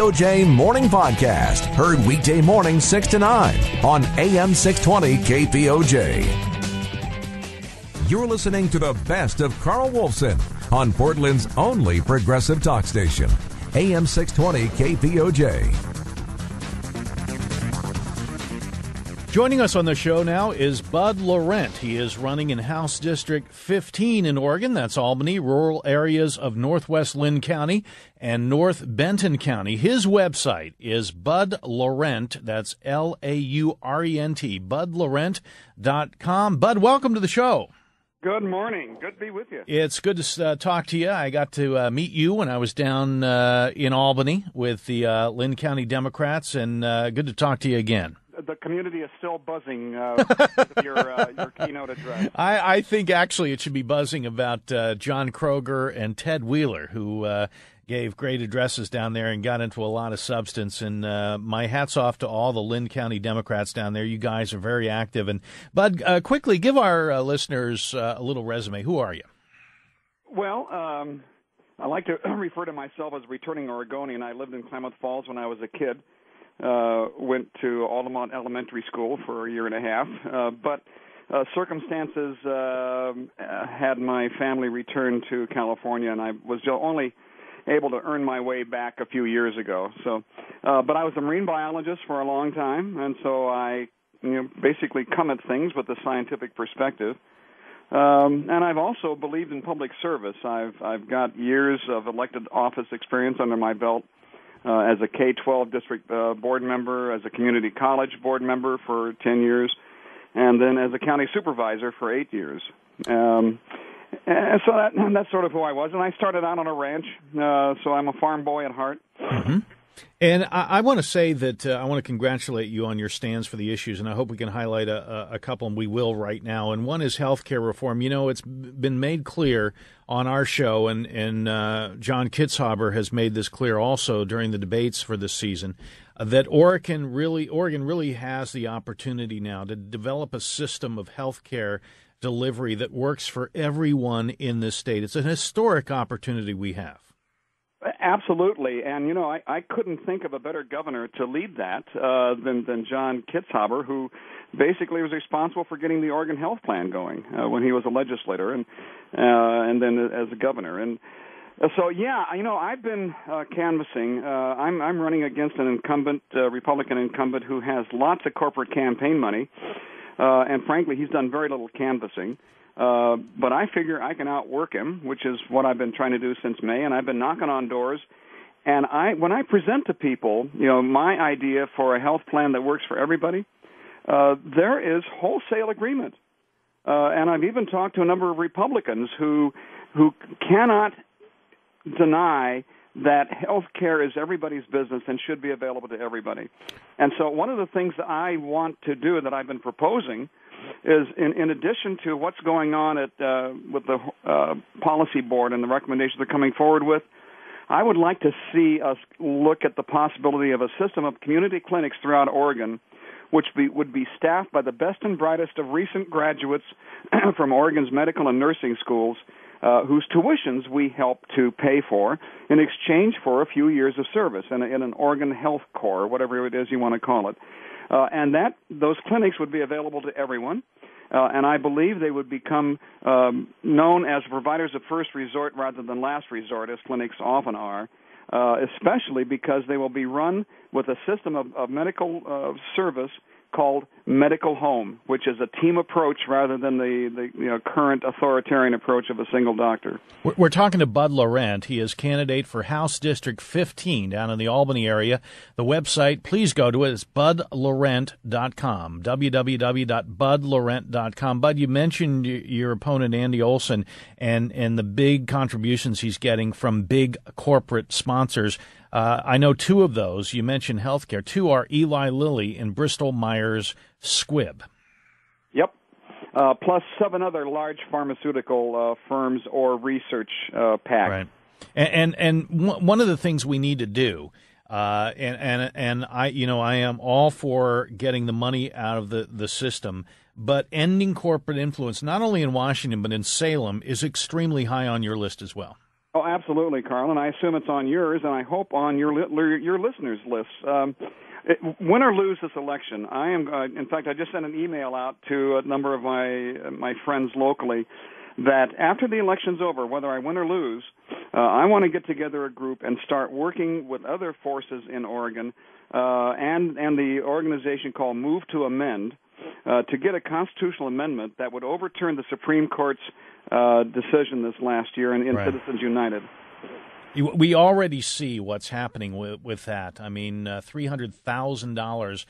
KPOJ Morning Podcast. Heard weekday morning 6 to 9 on AM 620 KPOJ. You're listening to the best of Carl Wolfson on Portland's only progressive talk station, AM 620 KPOJ. Joining us on the show now is Bud Laurent. He is running in House District 15 in Oregon. That's Albany, rural areas of northwest Lynn County and North Benton County. His website is Bud Laurent. That's Laurent, budlaurent.com. Bud, welcome to the show. Good morning. Good to be with you. It's good to talk to you. I got to meet you when I was down in Albany with the Lynn County Democrats, and good to talk to you again. The community is still buzzing with your keynote address. I think actually it should be buzzing about John Kroger and Ted Wheeler, who gave great addresses down there and got into a lot of substance. And my hat's off to all the Lynn County Democrats down there. You guys are very active. And Bud, quickly give our listeners a little resume. Who are you? Well, I like to refer to myself as a returning Oregonian. I lived in Klamath Falls when I was a kid. Went to Altamont Elementary School for a year and a half, but circumstances had my family return to California, and I was only able to earn my way back a few years ago. So, but I was a marine biologist for a long time, and so I basically come at things with a scientific perspective. And I've also believed in public service. I've got years of elected office experience under my belt. As a K-12 district board member, as a community college board member for 10 years, and then as a county supervisor for 8 years. And so that's sort of who I was. And I started out on a ranch, so I'm a farm boy at heart. Mm-hmm. And I want to say that I want to congratulate you on your stands for the issues, and I hope we can highlight a couple, and we will right now. And one is health care reform. You know, it's been made clear on our show, and John Kitzhaber has made this clear also during the debates for this season, that Oregon really has the opportunity now to develop a system of health care delivery that works for everyone in this state. It's an historic opportunity we have. Absolutely, and I couldn't think of a better governor to lead that than John Kitzhaber, who basically was responsible for getting the Oregon Health Plan going when he was a legislator, and then as a governor. And so, I've been canvassing. I'm running against an incumbent, Republican incumbent, who has lots of corporate campaign money, and frankly, he's done very little canvassing. But I figure I can outwork him, which is what I've been trying to do since May, and I've been knocking on doors. And when I present to people, my idea for a health plan that works for everybody, there is wholesale agreement. And I've even talked to a number of Republicans who cannot deny that health care is everybody's business and should be available to everybody. And so one of the things that I want to do that I've been proposing is in addition to what's going on with the policy board and the recommendations they're coming forward with, I would like to see us look at the possibility of a system of community clinics throughout Oregon, which would be staffed by the best and brightest of recent graduates from Oregon's medical and nursing schools, whose tuitions we help to pay for in exchange for a few years of service in an Oregon Health Corps, whatever it is you want to call it. And those clinics would be available to everyone, and I believe they would become known as providers of first resort rather than last resort, as clinics often are, especially because they will be run with a system of medical service called Medical Home, which is a team approach rather than the current authoritarian approach of a single doctor. We're talking to Bud Laurent. He is candidate for House District 15 down in the Albany area. The website, please go to it. It's budlaurent.com, www.budlaurent.com. Bud, you mentioned your opponent, Andy Olson, and the big contributions he's getting from big corporate sponsors. I know two of those. You mentioned healthcare. Two are Eli Lilly and Bristol Myers Squibb. Yep. Plus 7 other large pharmaceutical firms or research PACs. Right. And one of the things we need to do, and I am all for getting the money out of the system, but ending corporate influence, not only in Washington but in Salem, is extremely high on your list as well. Oh, absolutely, Carl, and I assume it's on yours, and I hope on your listeners' lists. Win or lose this election, I am. In fact, I just sent an email out to a number of my friends locally that after the election's over, whether I win or lose, I want to get together a group and start working with other forces in Oregon and the organization called Move to Amend to get a constitutional amendment that would overturn the Supreme Court's decision this last year in Right. Citizens United. We already see what's happening with that. I mean, $300,000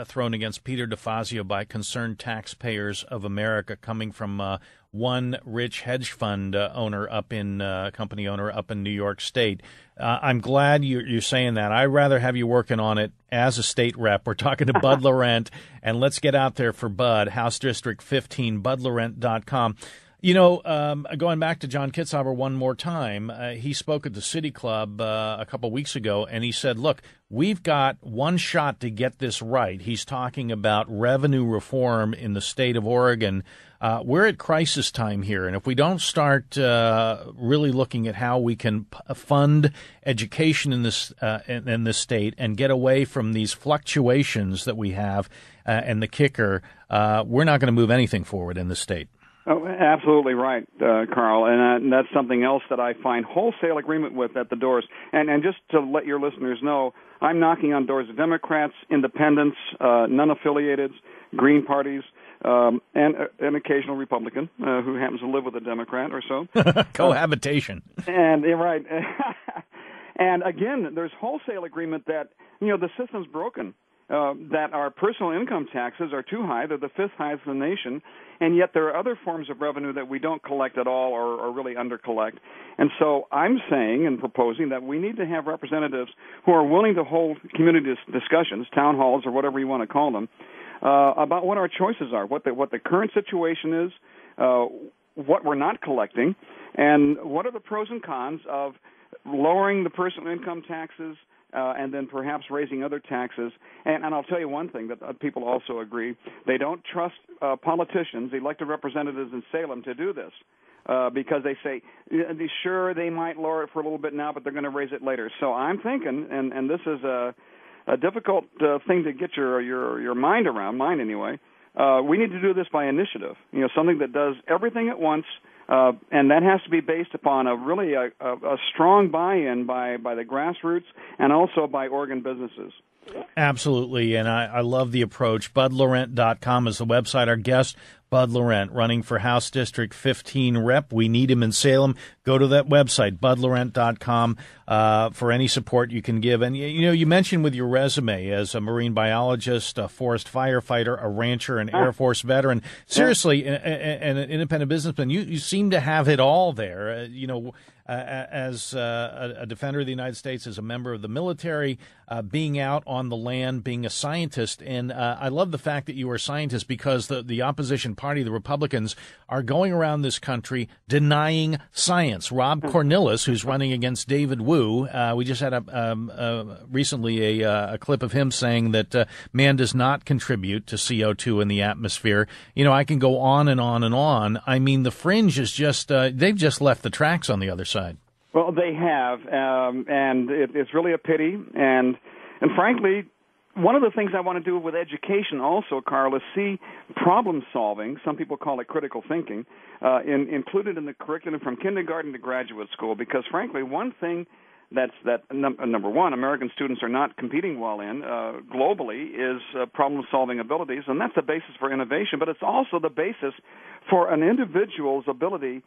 thrown against Peter DeFazio by concerned taxpayers of America, coming from one rich hedge fund company owner up in New York State. I'm glad you're saying that. I'd rather have you working on it as a state rep. We're talking to Bud Laurent, and let's get out there for Bud, House District 15, budlaurent.com. You know, going back to John Kitzhaber one more time, he spoke at the City Club a couple weeks ago, and he said, look, we've got one shot to get this right. He's talking about revenue reform in the state of Oregon. We're at crisis time here, and if we don't start really looking at how we can fund education in this state and get away from these fluctuations that we have and the kicker, we're not going to move anything forward in the state. Oh, absolutely right, Carl, and that's something else that I find wholesale agreement with at the doors. And just to let your listeners know, I'm knocking on doors of Democrats, independents, non-affiliated, Green parties, and an occasional Republican who happens to live with a Democrat or so. Cohabitation. And you're right. And again, there's wholesale agreement that, the system's broken. That our personal income taxes are too high. They're the fifth highest in the nation, and yet there are other forms of revenue that we don't collect at all or really undercollect. And so I'm saying and proposing that we need to have representatives who are willing to hold community discussions, town halls or whatever you want to call them, about what our choices are, what the current situation is, what we're not collecting, and what are the pros and cons of lowering the personal income taxes, and then perhaps raising other taxes. And I'll tell you one thing that people also agree. They don't trust politicians, elected representatives in Salem, to do this because they say, sure, they might lower it for a little bit now, but they're going to raise it later. So I'm thinking, and this is a difficult thing to get your mind around, mine anyway, we need to do this by initiative, something that does everything at once, and that has to be based upon a strong buy-in by the grassroots and also by Oregon businesses. Absolutely, and I love the approach. budlaurent.com is the website. Our guest, Bud Laurent, running for House District 15 rep. We need him in Salem. Go to that website, budlaurent.com, for any support you can give. And, you mentioned with your resume as a marine biologist, a forest firefighter, a rancher, an Air Force veteran. Seriously, and an independent businessman, you seem to have it all there. As a defender of the United States, as a member of the military, being out on the land, being a scientist. And I love the fact that you are a scientist because the opposition party, the Republicans, are going around this country denying science. Rob Cornelius, who's running against David Wu, we just had recently a clip of him saying that man does not contribute to CO2 in the atmosphere. I can go on and on and on. I mean, the fringe is just, they've just left the tracks on the other side. Well, they have, and it's really a pity. And frankly, one of the things I want to do with education also, Carl, is see problem solving. Some people call it critical thinking, included in the curriculum from kindergarten to graduate school. Because frankly, one thing number one, American students are not competing well in globally is problem-solving abilities, and that's the basis for innovation. But it's also the basis for an individual's ability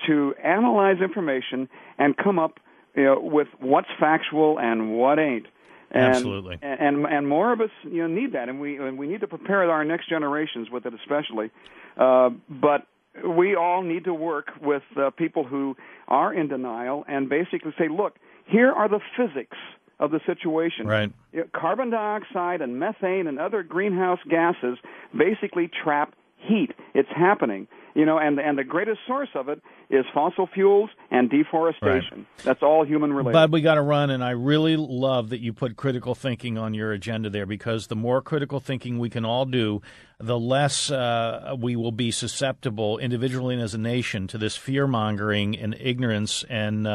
to analyze information and come up, with what's factual and what ain't. Absolutely. And more of us, need that, and we need to prepare our next generations with it, especially. But we all need to work with people who are in denial and basically say, look, here are the physics of the situation. Right. Carbon dioxide and methane and other greenhouse gases basically trap heat. It's happening. And the greatest source of it is fossil fuels and deforestation. Right. That's all human-related. Bud, we got to run, and I really love that you put critical thinking on your agenda there, because the more critical thinking we can all do, the less we will be susceptible individually and as a nation to this fear-mongering and ignorance and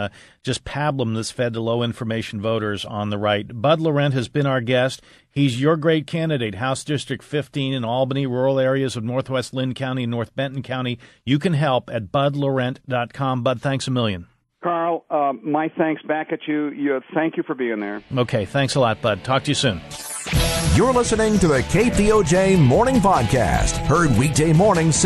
just pablum that's fed to low-information voters on the right. Bud Laurent has been our guest. He's your great candidate, House District 15 in Albany, rural areas of Northwest Lynn County and North Benton County. You can help at budlaurent.com. Bud, thanks a million. Carl, my thanks back at you. Thank you for being there. Okay, thanks a lot, Bud. Talk to you soon. You're listening to the KPOJ Morning Podcast, heard weekday morning 6